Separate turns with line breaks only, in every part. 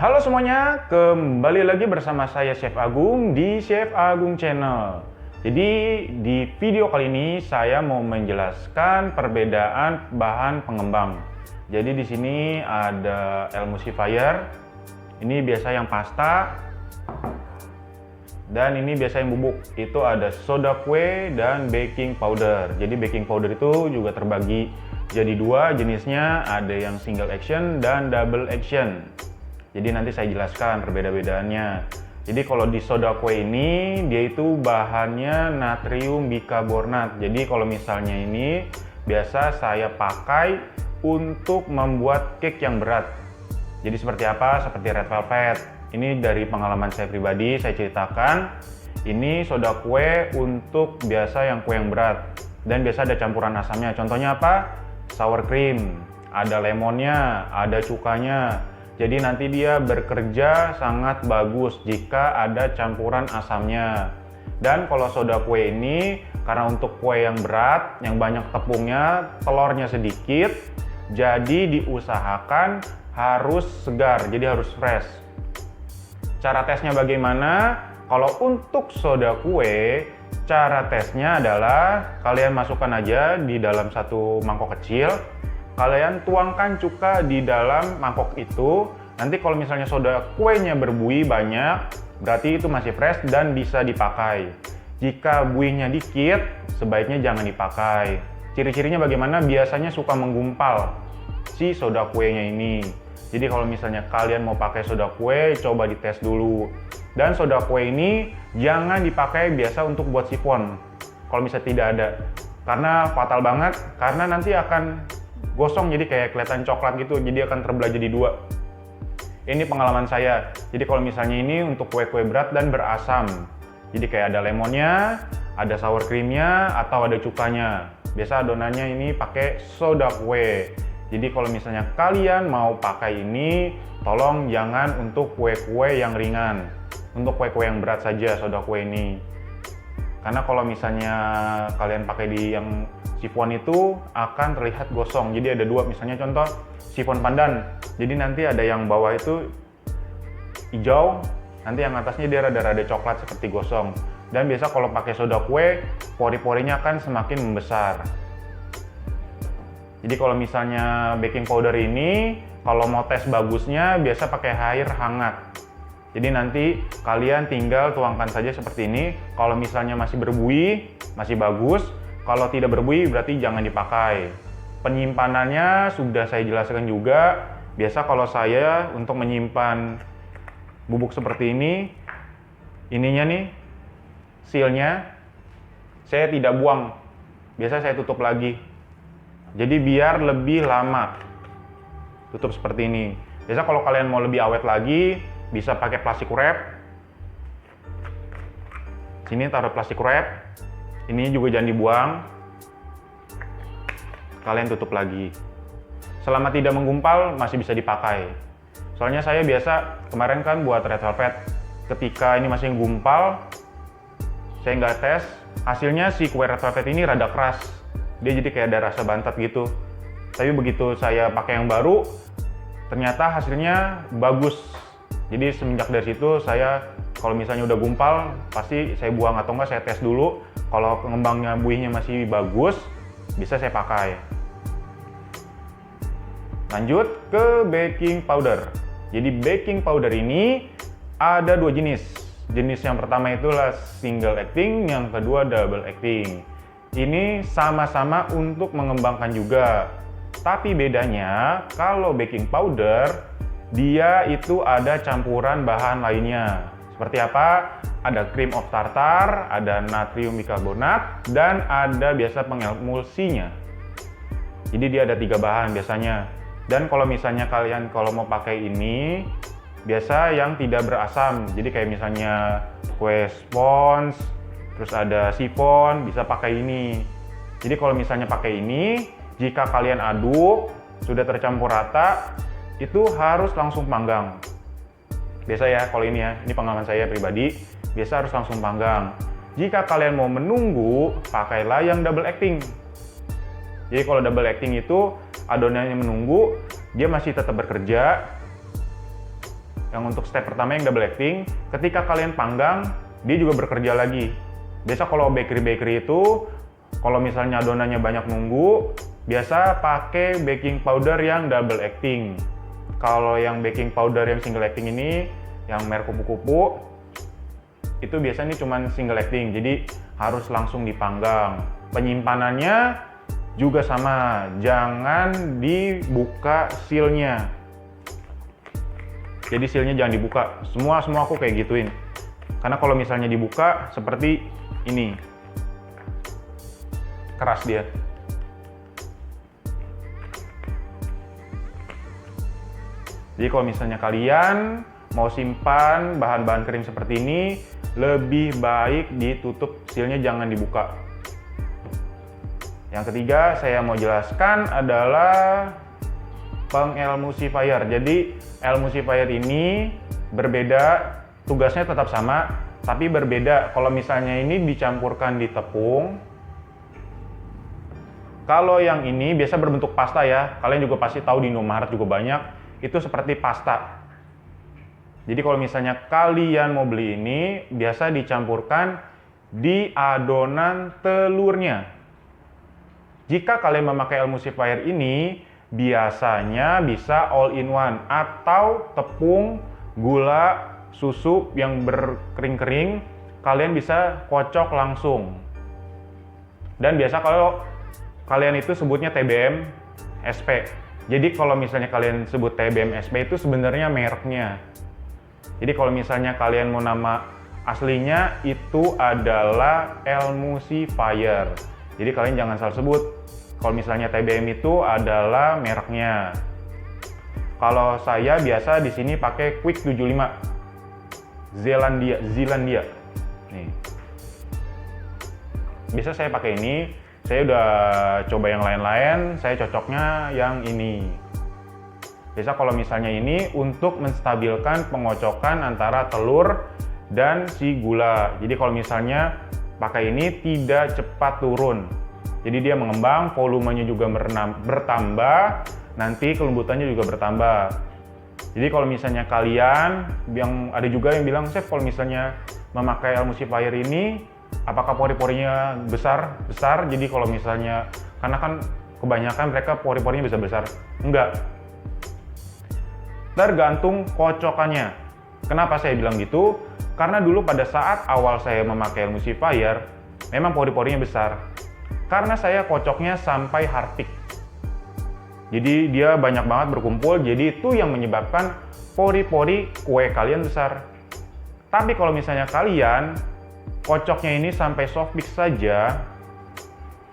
Halo semuanya, kembali lagi bersama saya Chef Agung di Chef Agung Channel. Jadi di video kali ini saya mau menjelaskan perbedaan bahan pengembang. Jadi di sini ada emulsifier, ini biasa yang pasta, dan ini biasa yang bubuk. Itu ada soda kue dan baking powder. Jadi baking powder itu juga terbagi jadi dua jenisnya, ada yang single action dan double action. Jadi nanti saya jelaskan perbeda-bedaannya. Jadi kalau di soda kue ini, dia itu bahannya natrium bikarbonat. Jadi kalau misalnya ini, biasa saya pakai untuk membuat cake yang berat. Jadi seperti apa? Seperti red velvet. Ini dari pengalaman saya pribadi, saya ceritakan. Ini soda kue untuk biasa yang kue yang berat. Dan biasa ada campuran asamnya. Contohnya apa? Sour cream, ada lemonnya, ada cukanya. Jadi nanti dia bekerja sangat bagus jika ada campuran asamnya. Dan kalau soda kue ini, karena untuk kue yang berat, yang banyak tepungnya, telurnya sedikit, jadi diusahakan harus segar, jadi harus fresh. Cara tesnya bagaimana? Kalau untuk soda kue, cara tesnya adalah kalian masukkan aja di dalam satu mangkok kecil. Kalian tuangkan cuka di dalam mangkok itu. Nanti kalau misalnya soda kuenya berbuih banyak, berarti itu masih fresh dan bisa dipakai. Jika buihnya dikit, sebaiknya jangan dipakai. Ciri-cirinya bagaimana? Biasanya suka menggumpal si soda kuenya ini. Jadi kalau misalnya kalian mau pakai soda kue, coba dites dulu. Dan soda kue ini jangan dipakai biasa untuk buat sifon. Kalau misalnya tidak ada. Karena fatal banget, karena nanti akan gosong jadi kayak kelihatan coklat gitu, jadi akan terbelah jadi dua. Ini pengalaman saya. Jadi kalau misalnya ini untuk kue-kue berat dan berasam, jadi kayak ada lemonnya, ada sour creamnya, atau ada cukanya. Biasa adonannya ini pakai soda kue. Jadi kalau misalnya kalian mau pakai ini, tolong jangan untuk kue-kue yang ringan, untuk kue-kue yang berat saja soda kue ini. Karena kalau misalnya kalian pakai di yang sifon itu akan terlihat gosong. Jadi ada dua, misalnya contoh sifon pandan. Jadi nanti ada yang bawah itu hijau, nanti yang atasnya dia rada-rada coklat seperti gosong. Dan biasa kalau pakai soda kue, pori-porinya akan semakin membesar. Jadi kalau misalnya baking powder ini, kalau mau tes bagusnya biasa pakai air hangat. Jadi nanti kalian tinggal tuangkan saja seperti ini. Kalau misalnya masih berbuih, masih bagus. Kalau tidak berbuih berarti jangan dipakai. Penyimpanannya sudah saya jelaskan juga. Biasa kalau saya untuk menyimpan bubuk seperti ini, ininya nih, sealnya, saya tidak buang. Biasa saya tutup lagi. Jadi biar lebih lama. Tutup seperti ini. Biasa kalau kalian mau lebih awet lagi, bisa pakai plastik wrap. Sini taruh plastik wrap. Ini juga jangan dibuang. Kalian tutup lagi. Selama tidak menggumpal masih bisa dipakai. Soalnya saya biasa kemarin kan buat red velvet. Ketika ini masih gumpal, saya nggak tes. Hasilnya si kue red velvet ini rada keras. Dia jadi kayak ada rasa bantat gitu. Tapi begitu saya pakai yang baru, ternyata hasilnya bagus. Jadi semenjak dari situ saya kalau misalnya udah gumpal pasti saya buang atau enggak saya tes dulu. Kalau pengembangnya buihnya masih bagus, bisa saya pakai. Lanjut ke baking powder. Jadi baking powder ini ada dua jenis. Jenis yang pertama itulah single acting, yang kedua double acting. Ini sama-sama untuk mengembangkan juga. Tapi bedanya kalau baking powder dia itu ada campuran bahan lainnya. Seperti apa? Ada cream of tartar, ada natrium bikarbonat, dan ada biasa pengemulsinya. Jadi dia ada 3 bahan biasanya. Dan kalau misalnya kalian kalau mau pakai ini, biasa yang tidak berasam. Jadi kayak misalnya kue sponge, terus ada sifon, bisa pakai ini. Jadi kalau misalnya pakai ini, jika kalian aduk, sudah tercampur rata, itu harus langsung panggang. Biasa ya, kalau ini ya, ini pengalaman saya pribadi, biasa harus langsung panggang. Jika kalian mau menunggu, pakailah yang double acting. Jadi kalau double acting itu adonannya menunggu, dia masih tetap bekerja, yang untuk step pertama yang double acting, ketika kalian panggang, dia juga bekerja lagi. Biasa kalau bakery itu, kalau misalnya adonannya banyak nunggu, biasa pakai baking powder yang double acting. Kalau yang baking powder yang single acting ini, yang merek kupu-kupu, itu biasanya cuma single acting, jadi harus langsung dipanggang. Penyimpanannya juga sama, jangan dibuka sealnya. Jadi sealnya jangan dibuka. Semua aku kayak gituin. Karena kalau misalnya dibuka seperti ini, keras dia. Jadi kalau misalnya kalian mau simpan bahan-bahan kering seperti ini, lebih baik ditutup, sealnya jangan dibuka. Yang ketiga saya mau jelaskan adalah pengemulsifier. Jadi emulsifier ini berbeda, tugasnya tetap sama, tapi berbeda. Kalau misalnya ini dicampurkan di tepung, kalau yang ini biasa berbentuk pasta ya, kalian juga pasti tahu di Indomaret juga banyak, itu seperti pasta. Jadi kalau misalnya kalian mau beli ini, biasa dicampurkan di adonan telurnya. Jika kalian memakai emulsifier ini, biasanya bisa all in one atau tepung, gula, susu yang berkering-kering, kalian bisa kocok langsung. Dan biasa kalau kalian itu sebutnya TBM SP. Jadi kalau misalnya kalian sebut TBM SP itu sebenarnya mereknya. Jadi kalau misalnya kalian mau nama aslinya itu adalah emulsifier. Jadi kalian jangan salah sebut. Kalau misalnya TBM itu adalah mereknya. Kalau saya biasa di sini pakai Quick 75 Zealandia. Nih. Biasa saya pakai ini. Saya udah coba yang lain-lain, saya cocoknya yang ini. Biasa kalau misalnya ini untuk menstabilkan pengocokan antara telur dan si gula. Jadi kalau misalnya pakai ini tidak cepat turun. Jadi dia mengembang, volumenya juga bertambah, nanti kelembutannya juga bertambah. Jadi kalau misalnya kalian, yang ada juga yang bilang, Chef kalau misalnya memakai emulsifier ini, apakah pori-porinya besar? Jadi kalau misalnya, karena kan kebanyakan mereka pori-porinya besar-besar. Enggak. Tergantung kocokannya. Kenapa saya bilang gitu? Karena dulu pada saat awal saya memakai emulsifier, memang pori-porinya besar. Karena saya kocoknya sampai harpic. Jadi dia banyak banget berkumpul, jadi itu yang menyebabkan pori-pori kue kalian besar. Tapi kalau misalnya kalian kocoknya ini sampai soft bake saja,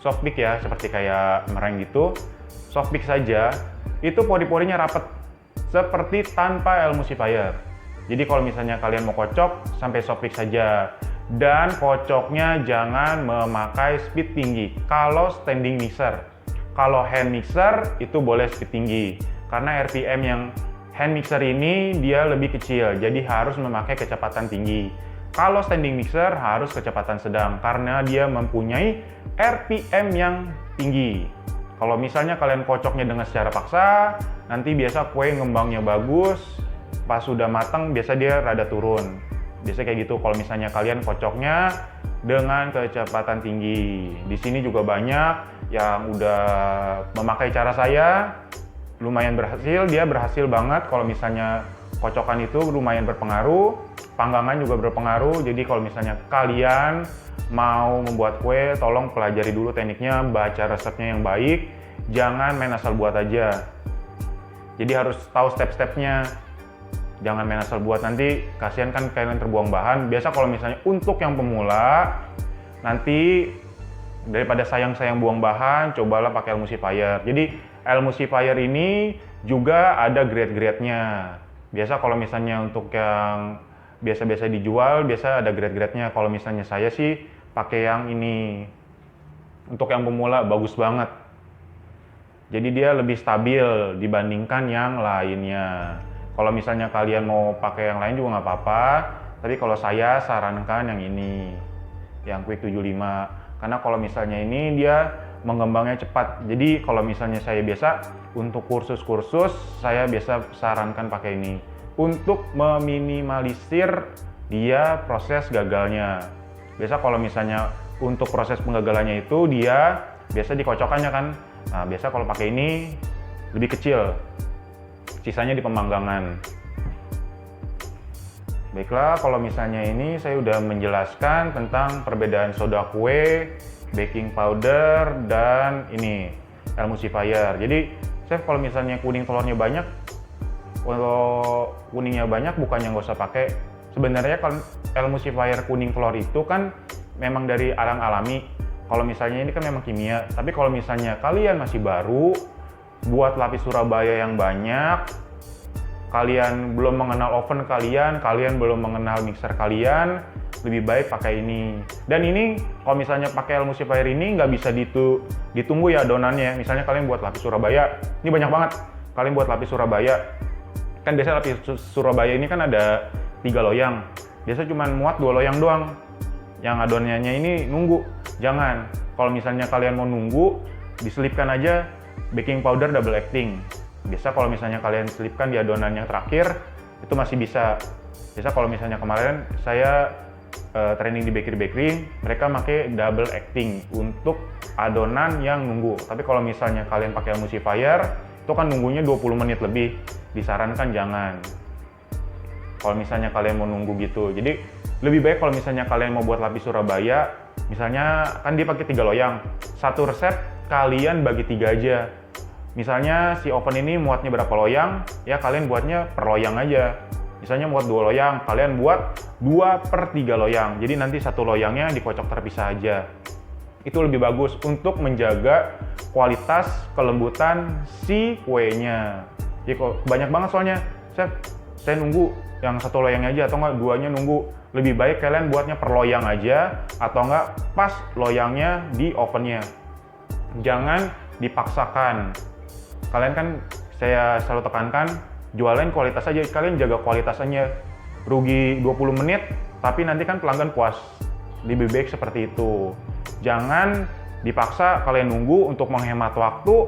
soft bake ya, seperti kayak meringue gitu, soft bake saja, itu pori-porinya rapet, seperti tanpa emulsifier. Jadi kalau misalnya kalian mau kocok, sampai soft bake saja. Dan kocoknya jangan memakai speed tinggi, kalau standing mixer. Kalau hand mixer, itu boleh speed tinggi. Karena RPM yang hand mixer ini, dia lebih kecil, jadi harus memakai kecepatan tinggi. Kalau standing mixer harus kecepatan sedang karena dia mempunyai RPM yang tinggi. Kalau misalnya kalian kocoknya dengan secara paksa, nanti biasa kue ngembangnya bagus, pas sudah matang biasa dia rada turun. Biasa kayak gitu kalau misalnya kalian kocoknya dengan kecepatan tinggi. Di sini juga banyak yang udah memakai cara saya, lumayan berhasil, dia berhasil banget kalau misalnya kocokan itu lumayan berpengaruh, panggangan juga berpengaruh. Jadi kalau misalnya kalian mau membuat kue, tolong pelajari dulu tekniknya, baca resepnya yang baik, jangan main asal buat aja. Jadi harus tahu step-stepnya, jangan main asal buat, nanti kasihan kan kalian terbuang bahan. Biasa kalau misalnya untuk yang pemula, nanti daripada sayang-sayang buang bahan, cobalah pakai emulsifier. Jadi emulsifier ini juga ada grade-grade-nya. Biasa kalau misalnya untuk yang biasa-biasa dijual, biasa ada grade-grade-nya. Kalau misalnya saya sih pakai yang ini. Untuk yang pemula bagus banget. Jadi dia lebih stabil dibandingkan yang lainnya. Kalau misalnya kalian mau pakai yang lain juga nggak apa-apa. Tapi kalau saya sarankan yang ini, yang Quick 75. Karena kalau misalnya ini dia mengembangnya cepat. Jadi kalau misalnya saya biasa untuk kursus-kursus, saya biasa sarankan pakai ini. untuk meminimalisir dia proses gagalnya. Biasa kalau misalnya untuk proses penggagalannya itu dia biasa dikocokkannya kan. Nah, biasa kalau pakai ini lebih kecil, sisanya di pemanggangan. Baiklah, kalau misalnya ini saya udah menjelaskan tentang perbedaan soda kue, baking powder, dan ini emulsifier. Jadi, chef kalau misalnya kuning telurnya banyak, kalau kuningnya banyak bukannya nggak usah pakai. Sebenarnya kalau emulsifier kuning telur itu kan memang dari alang alami. Kalau misalnya ini kan memang kimia. Tapi kalau misalnya kalian masih baru, buat lapis Surabaya yang banyak, kalian belum mengenal oven kalian belum mengenal mixer kalian, lebih baik pakai ini. Dan ini kalau misalnya pakai emulsifier ini nggak bisa ditunggu ya adonannya. Misalnya kalian buat lapis Surabaya, ini banyak banget. Kalian buat lapis Surabaya, kan biasa lapis Surabaya ini kan ada 3 loyang. Biasa cuma muat 2 loyang doang. Yang adonannya ini nunggu. Jangan. Kalau misalnya kalian mau nunggu, diselipkan aja baking powder double acting. Biasa kalau misalnya kalian selipkan di adonan yang terakhir, itu masih bisa. Biasa kalau misalnya kemarin saya training di bakery, mereka pakai double acting untuk adonan yang nunggu. Tapi kalau misalnya kalian pakai emulsifier, itu kan nunggunya 20 menit lebih. Disarankan jangan. Kalau misalnya kalian mau nunggu gitu. Jadi lebih baik kalau misalnya kalian mau buat lapis Surabaya, misalnya kan dia pakai 3 loyang. Satu resep kalian bagi 3 aja. Misalnya si oven ini muatnya berapa loyang, ya kalian buatnya per loyang aja. Misalnya muat 2 loyang, kalian buat 2/3 loyang. Jadi nanti satu loyangnya dikocok terpisah aja. Itu lebih bagus untuk menjaga kualitas kelembutan si kuenya. Jadi banyak banget soalnya, chef, saya nunggu yang satu loyangnya aja atau enggak duanya nunggu. Lebih baik kalian buatnya per loyang aja atau enggak pas loyangnya di ovennya. Jangan dipaksakan. Kalian kan saya selalu tekankan jualan kualitas aja, kalian jaga kualitasnya. Rugi 20 menit tapi nanti kan pelanggan puas. Lebih baik seperti itu. Jangan dipaksa kalian nunggu untuk menghemat waktu,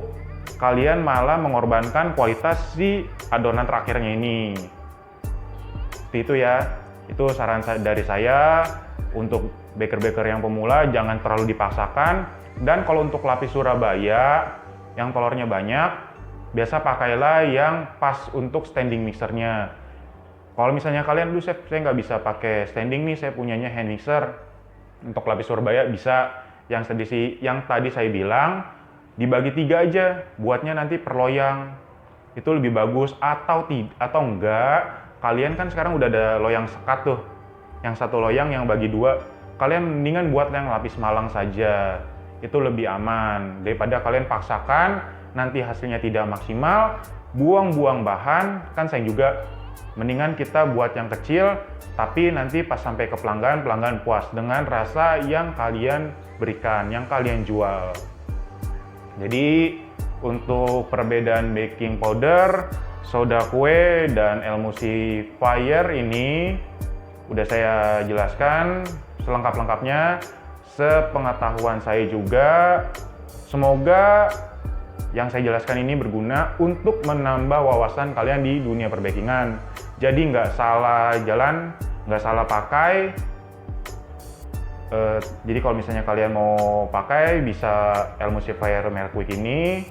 kalian malah mengorbankan kualitas si adonan terakhirnya ini. Seperti itu ya. Itu saran dari saya untuk baker-baker yang pemula, jangan terlalu dipaksakan. Dan kalau untuk lapis Surabaya yang telurnya banyak, biasa pakailah yang pas untuk standing mixernya. Kalau misalnya kalian, saya nggak bisa pakai standing nih, saya punyanya hand mixer. Untuk lapis Surabaya bisa yang tadi saya bilang, dibagi 3 aja, buatnya nanti per loyang. Itu lebih bagus. Atau enggak, kalian kan sekarang udah ada loyang sekat tuh, yang satu loyang yang bagi 2, kalian mendingan buat yang lapis Malang saja, itu lebih aman daripada kalian paksakan nanti hasilnya tidak maksimal, buang-buang bahan, kan sayang juga. Mendingan kita buat yang kecil tapi nanti pas sampai ke pelanggan puas dengan rasa yang kalian berikan, yang kalian jual. Jadi untuk perbedaan baking powder, soda kue, dan emulsifier ini udah saya jelaskan selengkap-lengkapnya, sepengetahuan saya juga. Semoga yang saya jelaskan ini berguna untuk menambah wawasan kalian di dunia perbakingan. Jadi nggak salah jalan, nggak salah pakai. Jadi kalau misalnya kalian mau pakai, bisa emulsifier merek Quick ini.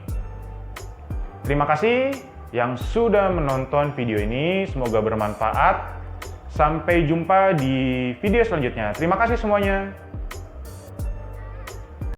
Terima kasih yang sudah menonton video ini, semoga bermanfaat. Sampai jumpa di video selanjutnya. Terima kasih semuanya.